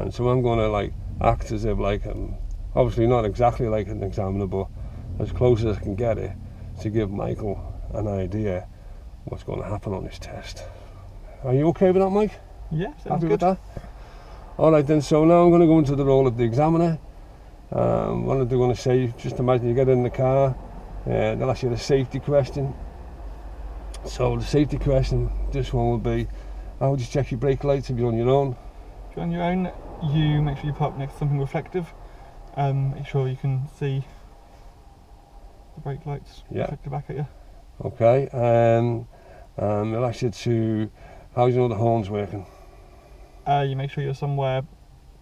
And so I'm going to like act as if like obviously not exactly like an examiner, but as close as I can get it to give Michael an idea what's going to happen on this test. Are you okay with that, Mike? Yeah, sounds Happy good. with that? Alright then, so now I'm going to go into the role of the examiner. What they're going to say, just imagine you get in the car, they'll ask you the safety question. So the safety question, this one will be, how would you check your brake lights if you're on your own? If you're on your own, you make sure you park next to something reflective. Make sure you can see the brake lights reflected back at you. Okay, they'll ask you to, how do you know the horn's working? You make sure you're somewhere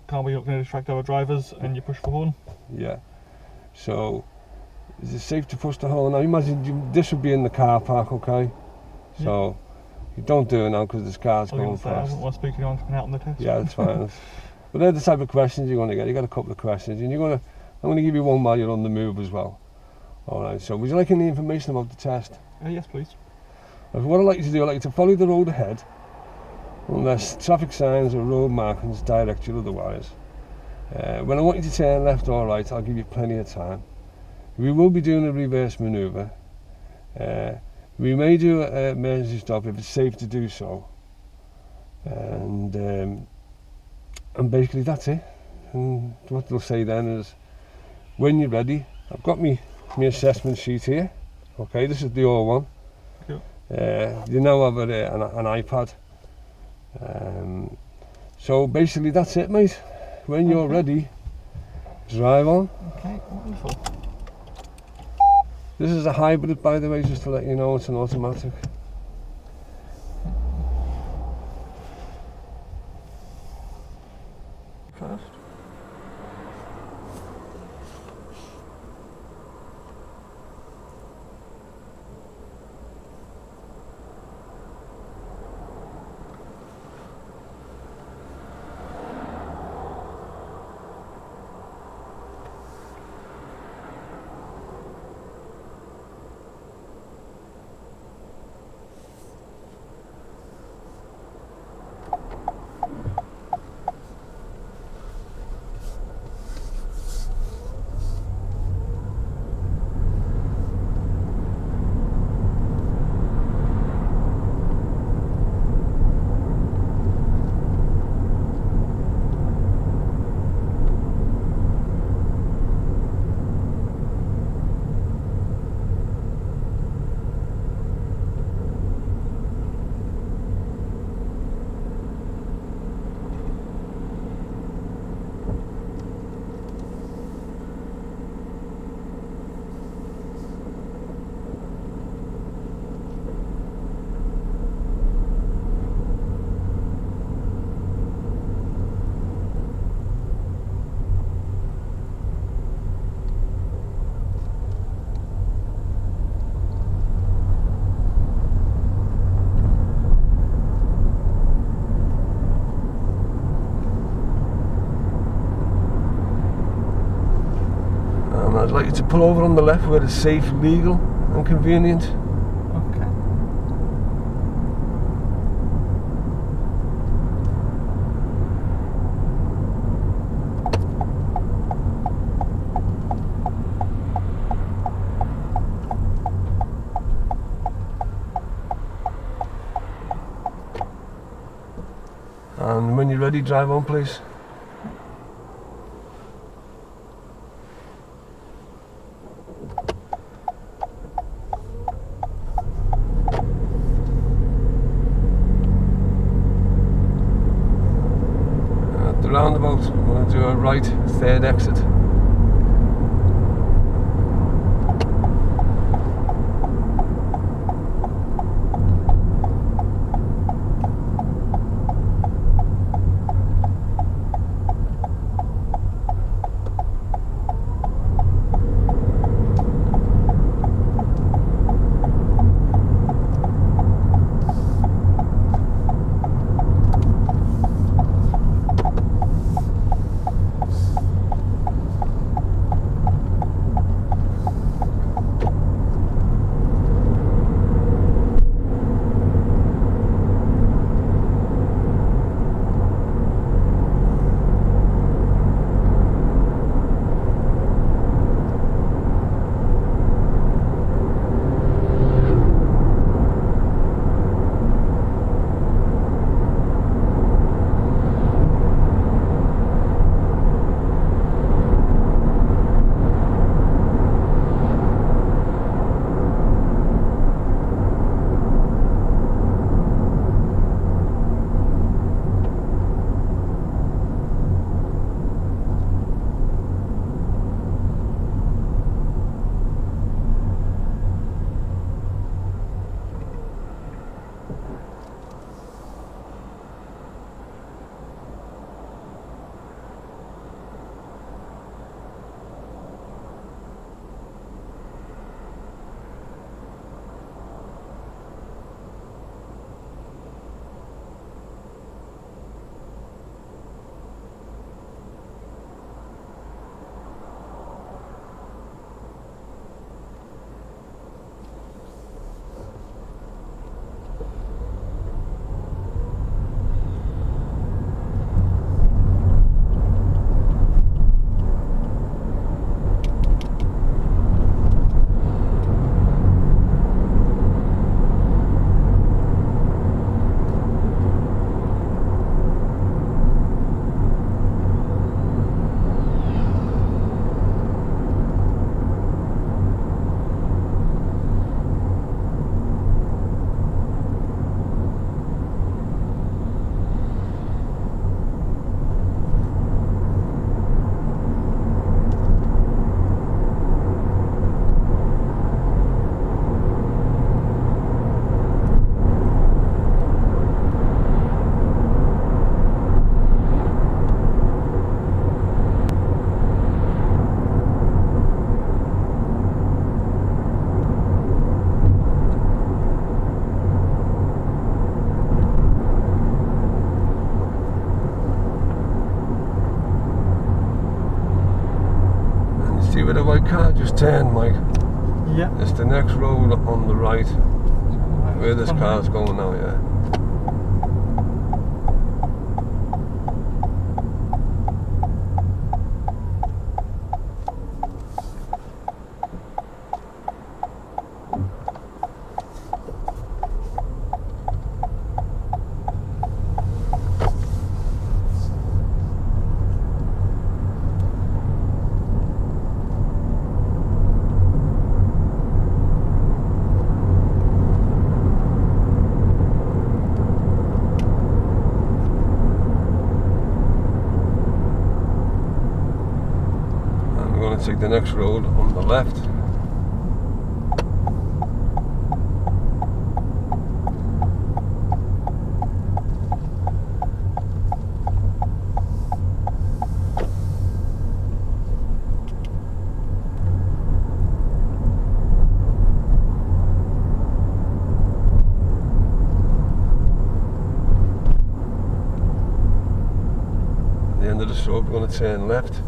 calm where you're not going to distract other drivers, and you push the horn. Yeah. So, is it safe to push the horn? Now imagine this would be in the car park, okay? So, you don't do it now because this car's going fast. I wouldn't want to spook anyone coming out on the test. Yeah, that's fine. But they're the type of questions you're going to get. You got a couple of questions, and I'm going to give you one while you're on the move as well. All right. So, would you like any information about the test? Yes, please. What I'd like you to do, I'd like you to follow the road ahead, unless traffic signs or road markings direct you otherwise. When I want you to turn left or right, I'll give you plenty of time. We will be doing a reverse manoeuvre. We may do an emergency stop if it's safe to do so. And basically that's it. And what they'll say then is, when you're ready, I've got my assessment sheet here. Okay, this is the old one. Cool. You now have an iPad. So basically that's it, mate. When you're ready, drive on. Okay, wonderful. This is a hybrid, by the way, just to let you know, it's an automatic. First. I'd like you to pull over on the left where it's safe, legal and convenient. Okay. And when you're ready, drive on, please. At the roundabout, I'm going to do a right third exit. car just turned, Mike. Yeah. It's the next road on the right, where this Come car's on. going now, yeah. Take the next road on the left. At the end of the slope, we're going to turn left.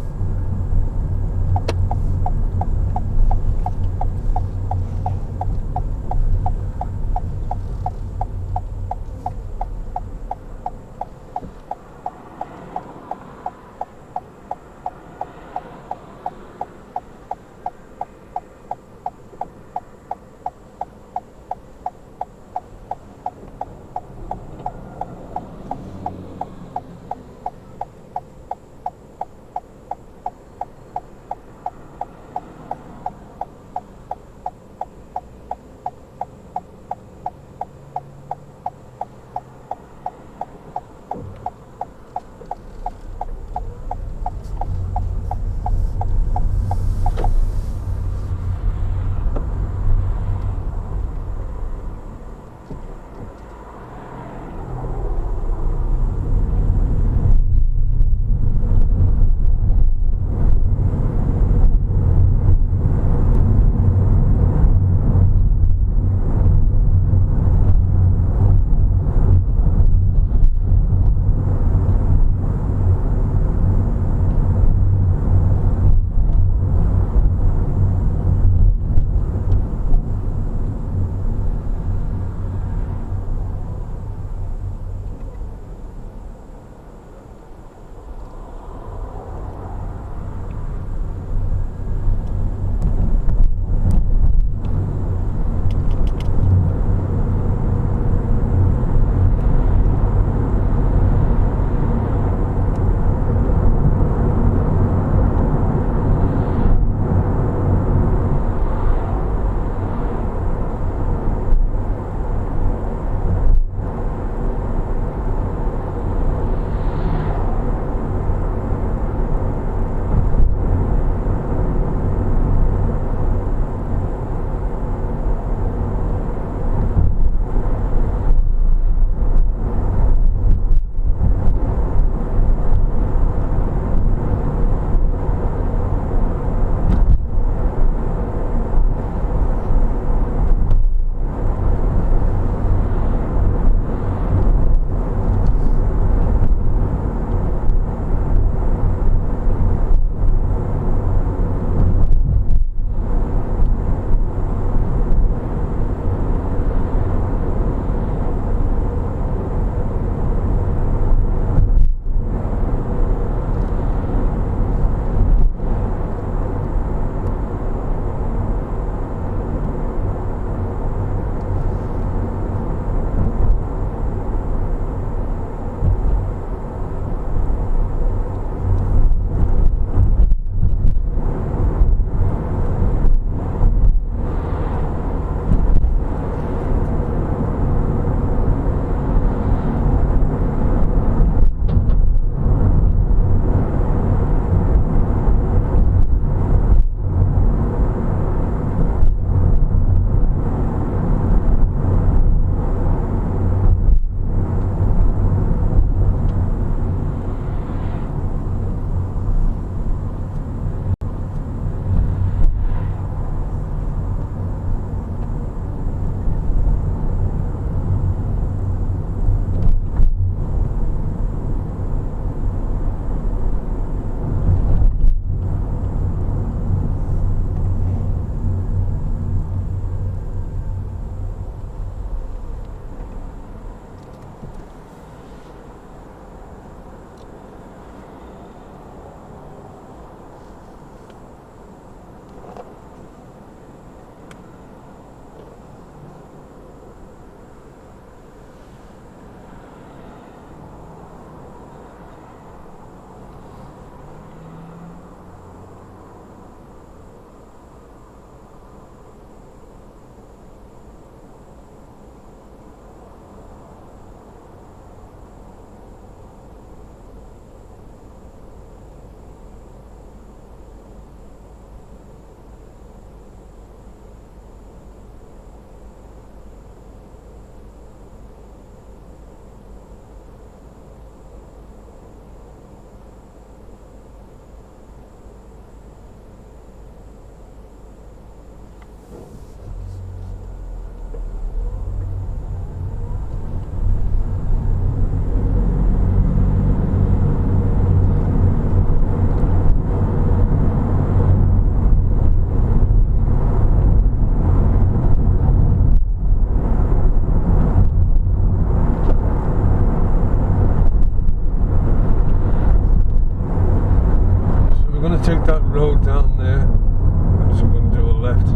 going to take that road down there, and so we're going to do a left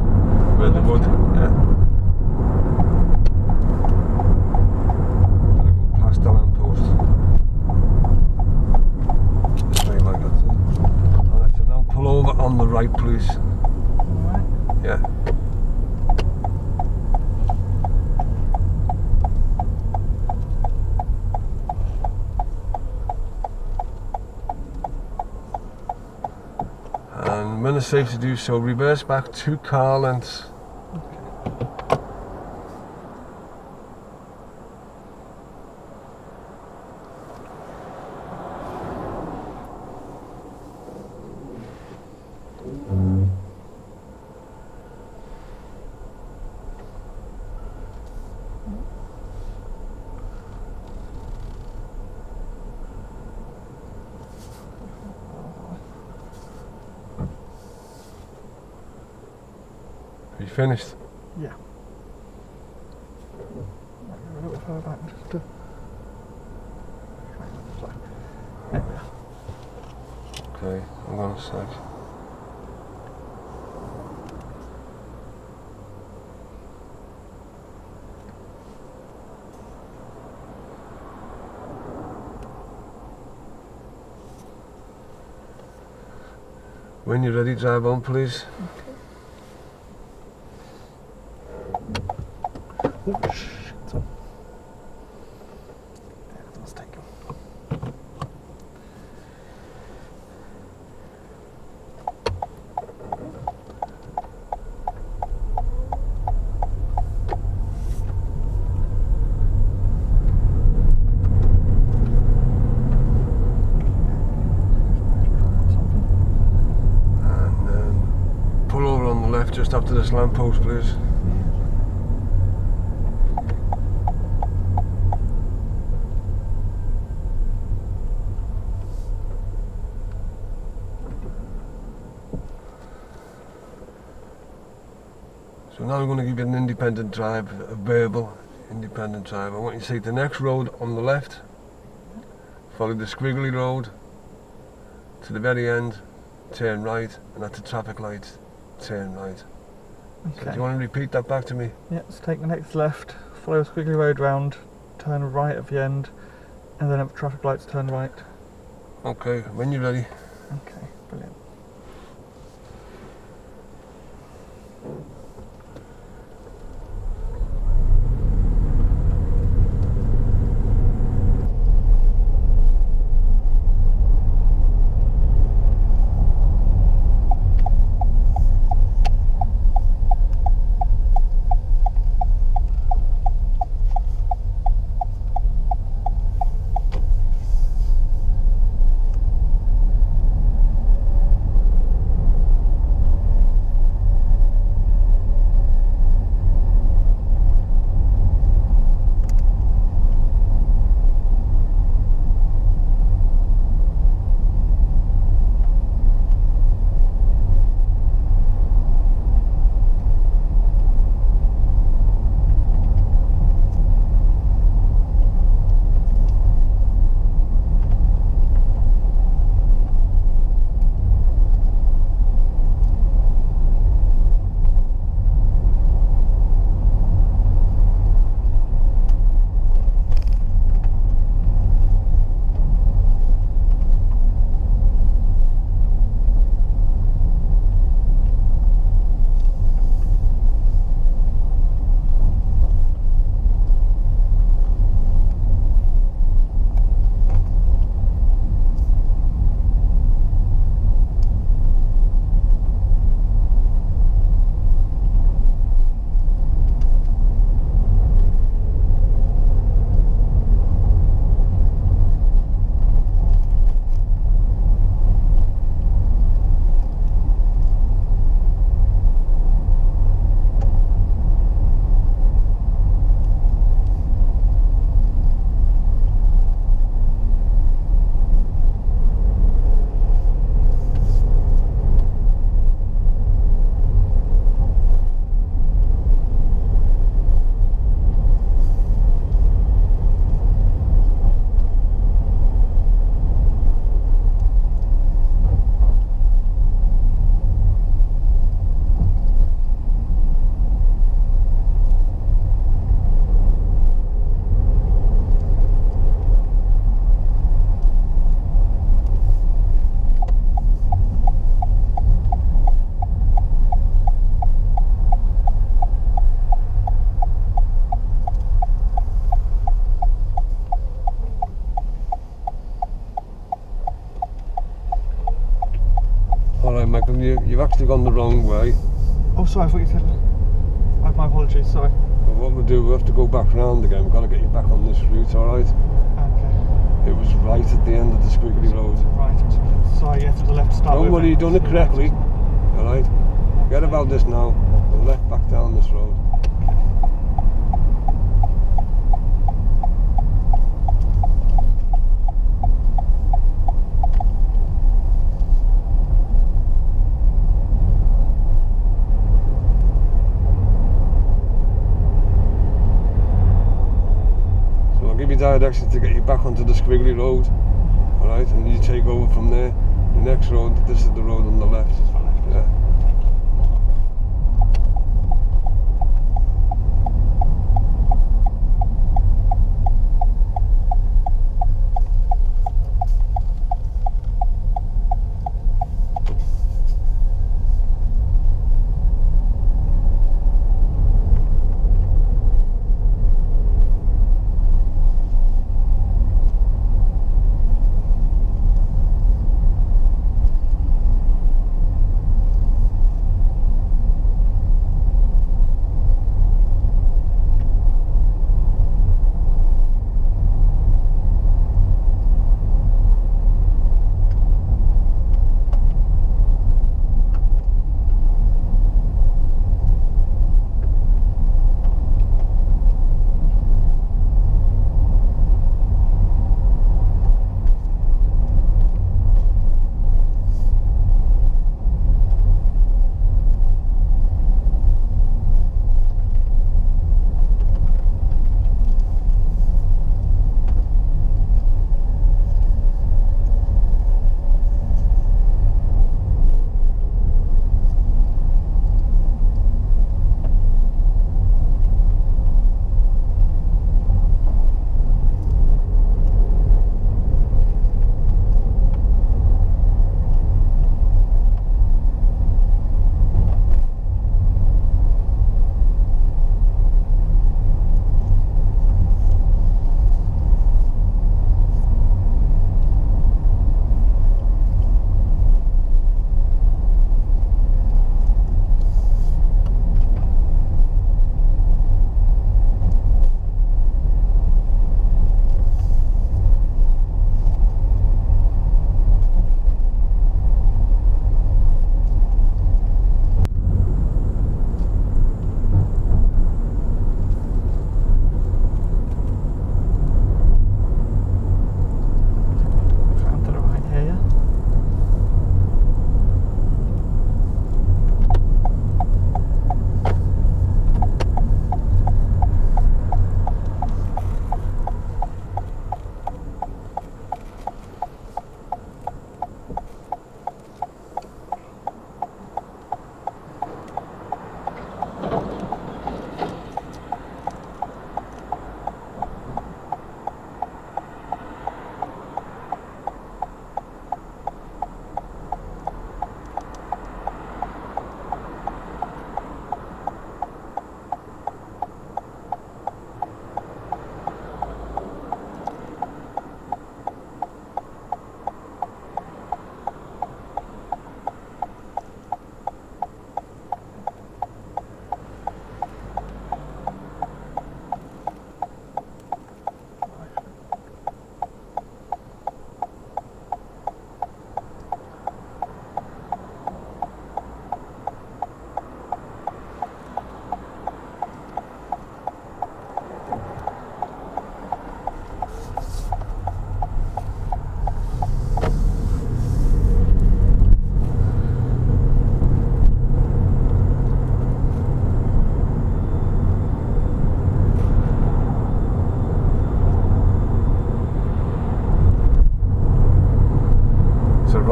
where the wood. Yeah. I'm going to go past the lamppost. Just like that. I'll have to now pull over on the right, please. Alright. Yeah. And when it's safe to do so, reverse back 2 car lengths. Are you finished? Yeah. Might go a little bit further back just to. There we are. Okay, I'm going to sec. When you're ready, drive on, please. Oh shit. Yeah, that was taken. And pull over on the left just after this lamppost, please. So now I'm going to give you an independent drive, a verbal independent drive. I want you to take the next road on the left, follow the squiggly road to the very end, turn right, and at the traffic light, turn right. So Okay. do you want to repeat that back to me? Yeah, let's take the next left, follow a squiggly road round, turn right at the end, and then at the traffic lights turn right. Okay, when you're ready. Okay, brilliant. Alright, Michael, you've actually gone the wrong way. Oh, sorry, I thought you said. My apologies, sorry. But what we'll do, we'll have to go back round again. We've got to get you back on this route, alright? Okay. It was right at the end of the squiggly road. Right, sorry, yeah, to the left start. Don't worry, you've done it correctly. Alright? Forget about this now. We'll left back down this road. Directions to get you back onto the squiggly road, alright, and you take over from there. The next road, this is the road on the left. Yeah.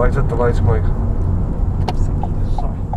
right at the lights, Mike. Sorry.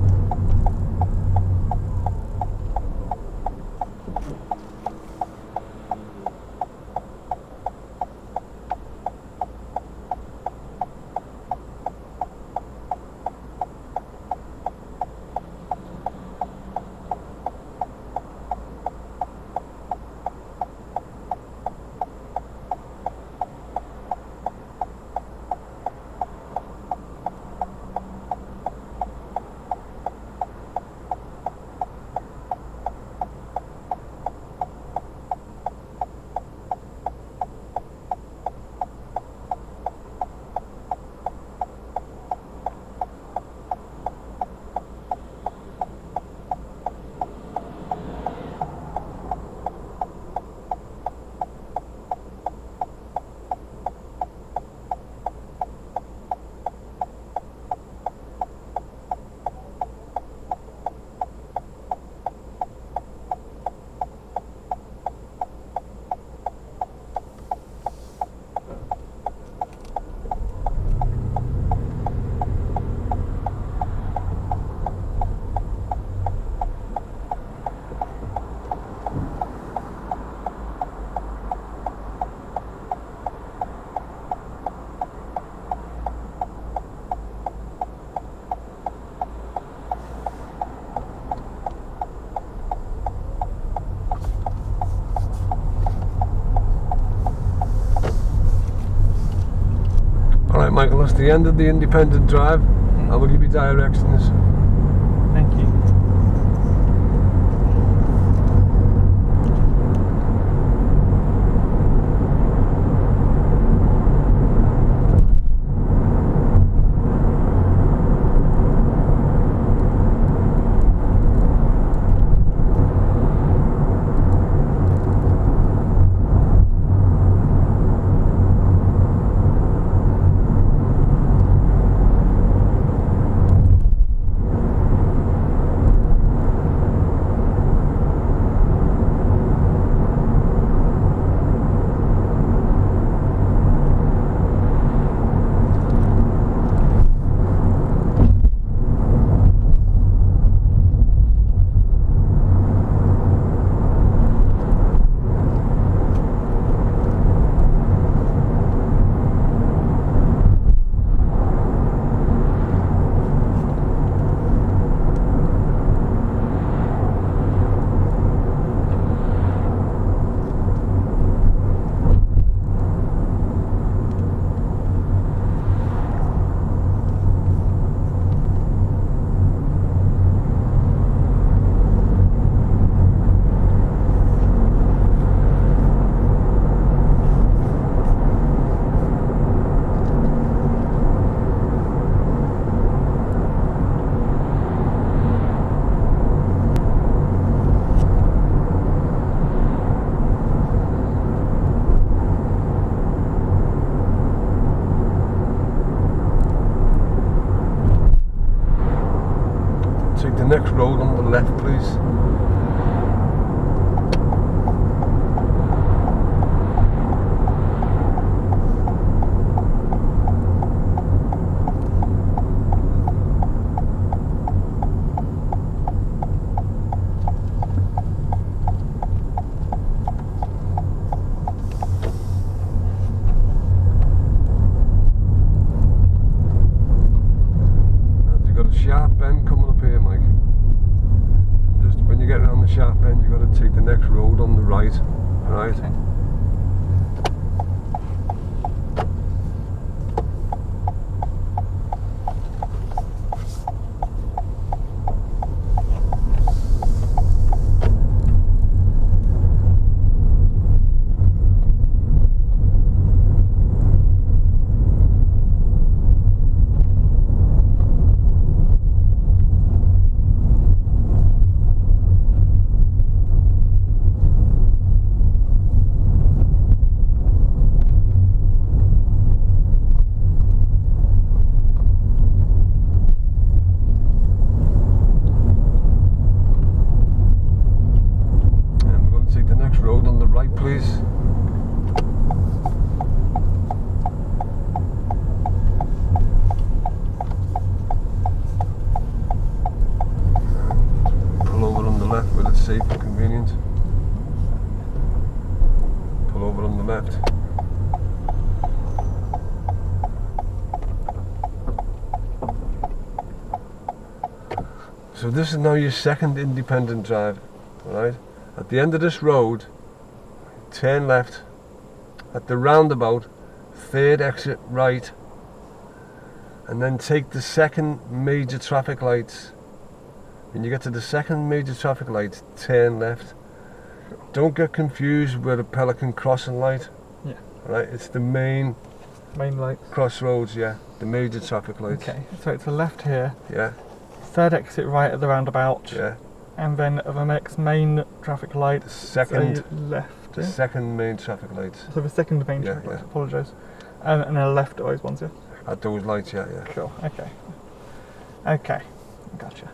That's the end of the independent drive. I will give you directions. Thank you. Take the next road on the left, please. Sharp bend coming up here, Mike. Just when you get around the sharp bend, you've got to take the next road on the right. Right? Okay. Road on the right, please. Pull over on the left where it's safe and convenient. Pull over on the left. So this is now your second independent drive, alright? At the end of this road, turn left. At the roundabout, third exit right, and then take the second major traffic lights. When you get to the second major traffic light, turn left. Don't get confused with a Pelican crossing light. Yeah. Right, it's the main lights. Crossroads, yeah, the major traffic lights. Okay, so it's a left here. Yeah. Third exit right at the roundabout. Yeah. And then the next main traffic light. The second. Say left. The second main traffic lights. So the second main traffic light. Apologise. And then a left at those ones, yeah. At those lights, yeah, yeah. Sure. Okay. Okay. Gotcha.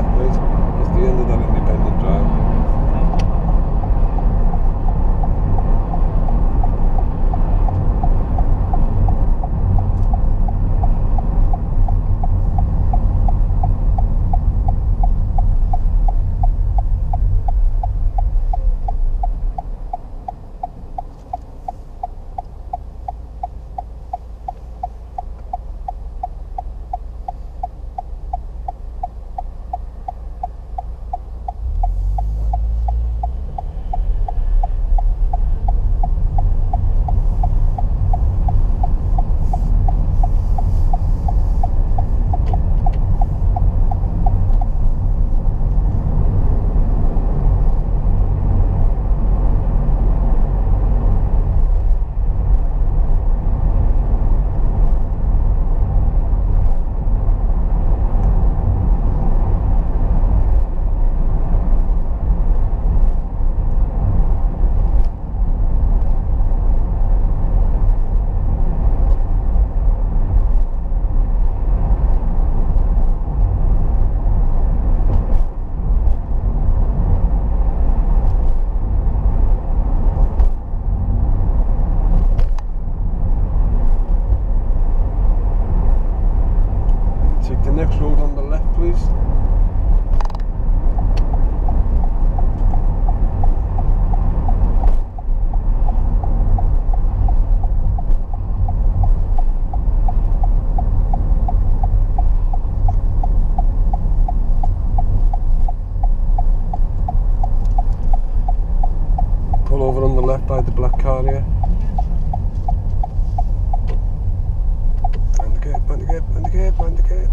left, mate. That's the end of that independent drive. Over on the left by the black car here. Mind the gate, mind the gate, mind the gate, mind the gate.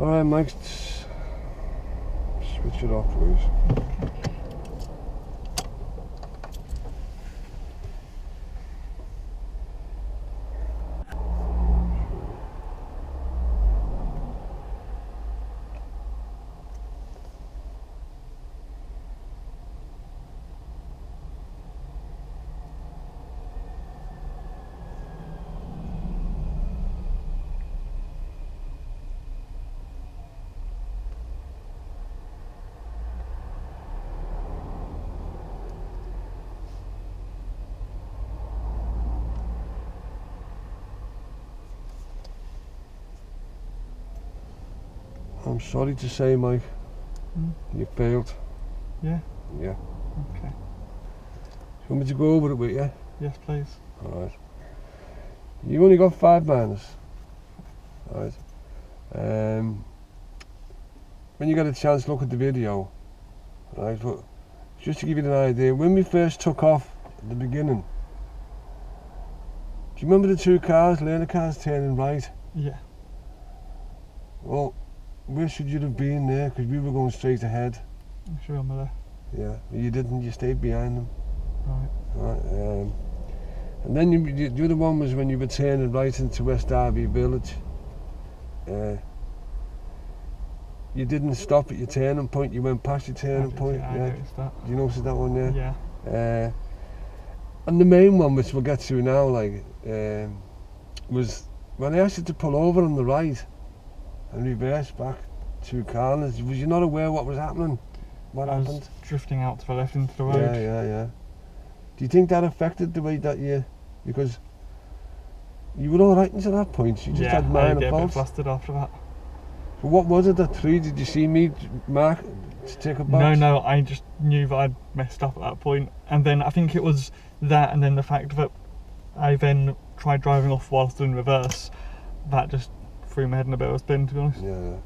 Alright, Mike, switch it off, please. I'm sorry to say, Mike, you failed. Yeah? Yeah. Okay. You want me to go over it with you? Yes, please. Alright. You only got 5 minus. Alright. When you get a chance, look at the video. Right, but just to give you an idea, when we first took off at the beginning, do you remember the 2 cars, learner cars turning right? Yeah. Well, where should you have been there? Because we were going straight ahead. I should be on my left. Yeah, you didn't, you stayed behind them. Right. And then the other one was when you were turning right into West Derby Village. You didn't stop at your turning point, you went past your turning point. I noticed that. You noticed that one there? Yeah. And the main one, which we'll get to now, like, was when I asked you to pull over on the right and reverse back 2 corners, was you not aware what was happening? What happened? I was drifting out to the left into the road. Yeah. Do you think that affected the way that you... Because you were alright until that point, you just had minor faults. Yeah, I get a bit flustered after that. So what was it that threw? Did you see me mark to take a box? No, I just knew that I'd messed up at that point. And then I think it was that, and then the fact that I then tried driving off whilst in reverse, that just threw my head in a bit of a spin, to be honest. Yeah.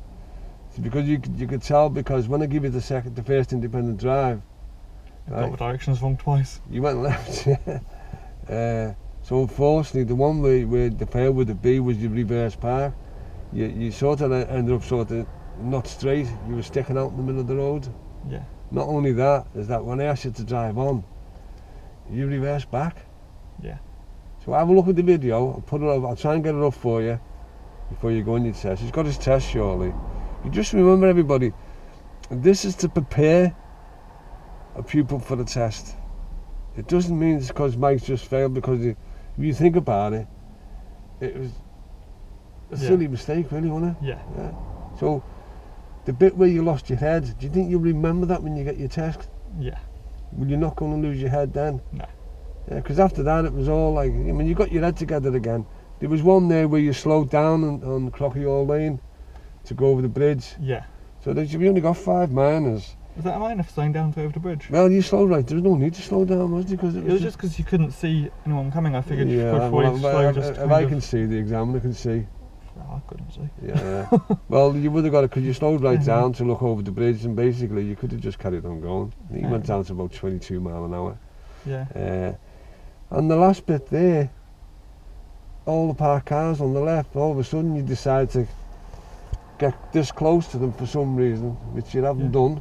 So because you could tell, because when I give you the first independent drive, I got the directions wrong twice. You went left, yeah. So unfortunately, the one where the fail with the B was your reverse park. You sort of ended up sort of not straight. You were sticking out in the middle of the road. Yeah. Not only that, is that when I asked you to drive on, you reversed back. Yeah. So have a look at the video. I'll put it up. I'll try and get it up for you before you go on your test. He's got his test surely. You just remember, everybody, this is to prepare a pupil for the test. It doesn't mean it's because Mike's just failed because if you think about it, it was a silly mistake, really, wasn't it? Yeah. Yeah. So, the bit where you lost your head, do you think you'll remember that when you get your test? Yeah. Well, you're not going to lose your head then? No. Yeah, because after that it was all like, I mean, you got your head together again. There was one there where you slowed down on Crocky Hall Lane to go over the bridge. Yeah. So we only got 5 minors. Was that a minor for slowing down to go over the bridge? Well, you slowed right. There was no need to slow down, was there? Because it was just because you couldn't see anyone coming. I figured you could well, slow just if I can see, the examiner can see. No, I couldn't see. Yeah. Well, you would have got it because you slowed right down to look over the bridge, and basically you could have just carried on going. You went down to about 22 mile an hour. Yeah. And the last bit there, all the parked cars on the left, all of a sudden you decide to get this close to them for some reason, which you haven't done.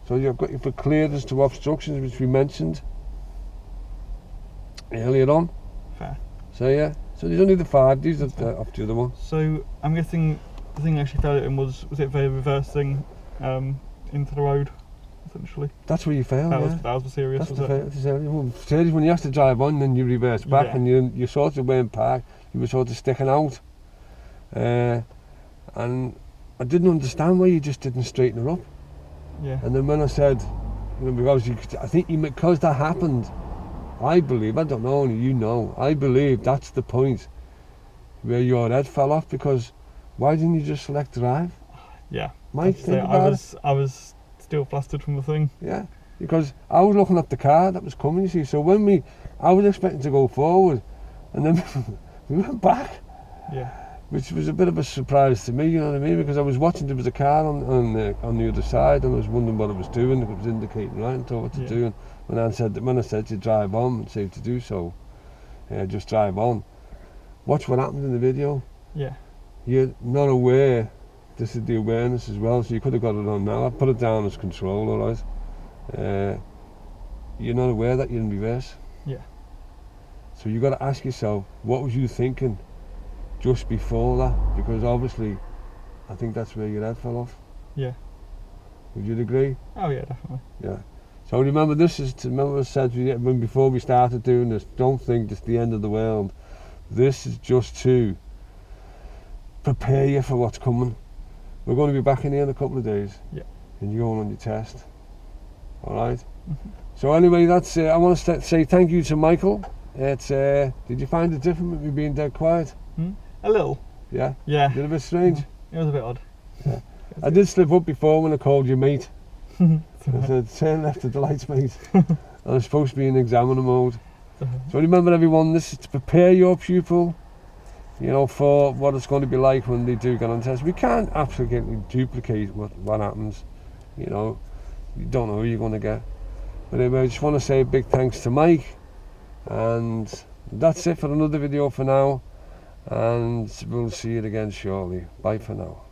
So you've got your clearance to obstructions, which we mentioned earlier on. Fair. So yeah, so there's only the 5, these are off the other one. So I'm guessing the thing I actually failed it in was it the reversing into the road, essentially? That's where you failed, that was the serious, that's was it? Serious, when you have to drive on, then you reverse back, and you sort of weren't parked, you were sort of sticking out. And I didn't understand why you just didn't straighten her up. Yeah. And then when I said, because I think because that happened, I believe, I don't know, only you know, I believe that's the point where your head fell off, because why didn't you just select drive? Yeah. Mike, think about it. I was still flustered from the thing. Yeah, because I was looking at the car that was coming, you see, so when I was expecting to go forward, and then we went back. Yeah. Which was a bit of a surprise to me, you know what I mean? Because I was watching, there was a car on the other side, and I was wondering what it was doing. It was indicating right and told what to do. And when I said to drive on and say to do so, just drive on. Watch what happened in the video. Yeah. You're not aware. This is the awareness as well, so you could have got it on now. I put it down as control, all right. You're not aware that you're in reverse. Yeah. So you got to ask yourself, what was you thinking just before that? Because obviously I think that's where your head fell off. Yeah. Would you agree? Oh yeah, definitely. Yeah. So remember, remember I said before we started doing this, don't think it's the end of the world. This is just to prepare you for what's coming. We're going to be back in here in a couple of days. Yeah. And you're going on your test. Alright? So anyway, that's I want to say thank you to Michael. Did you find it different with me being dead quiet? A little. Yeah? Yeah. Did it a bit strange? It was a bit odd. Yeah. I did slip up before when I called you mate. I said, turn left at the lights, mate. And I'm supposed to be in examiner mode. So remember, everyone, this is to prepare your pupil, you know, for what it's going to be like when they do get on test. We can't absolutely duplicate what happens, you know. You don't know who you're going to get. But anyway, I just want to say a big thanks to Mike. And that's it for another video for now. And we'll see you again shortly. Bye for now.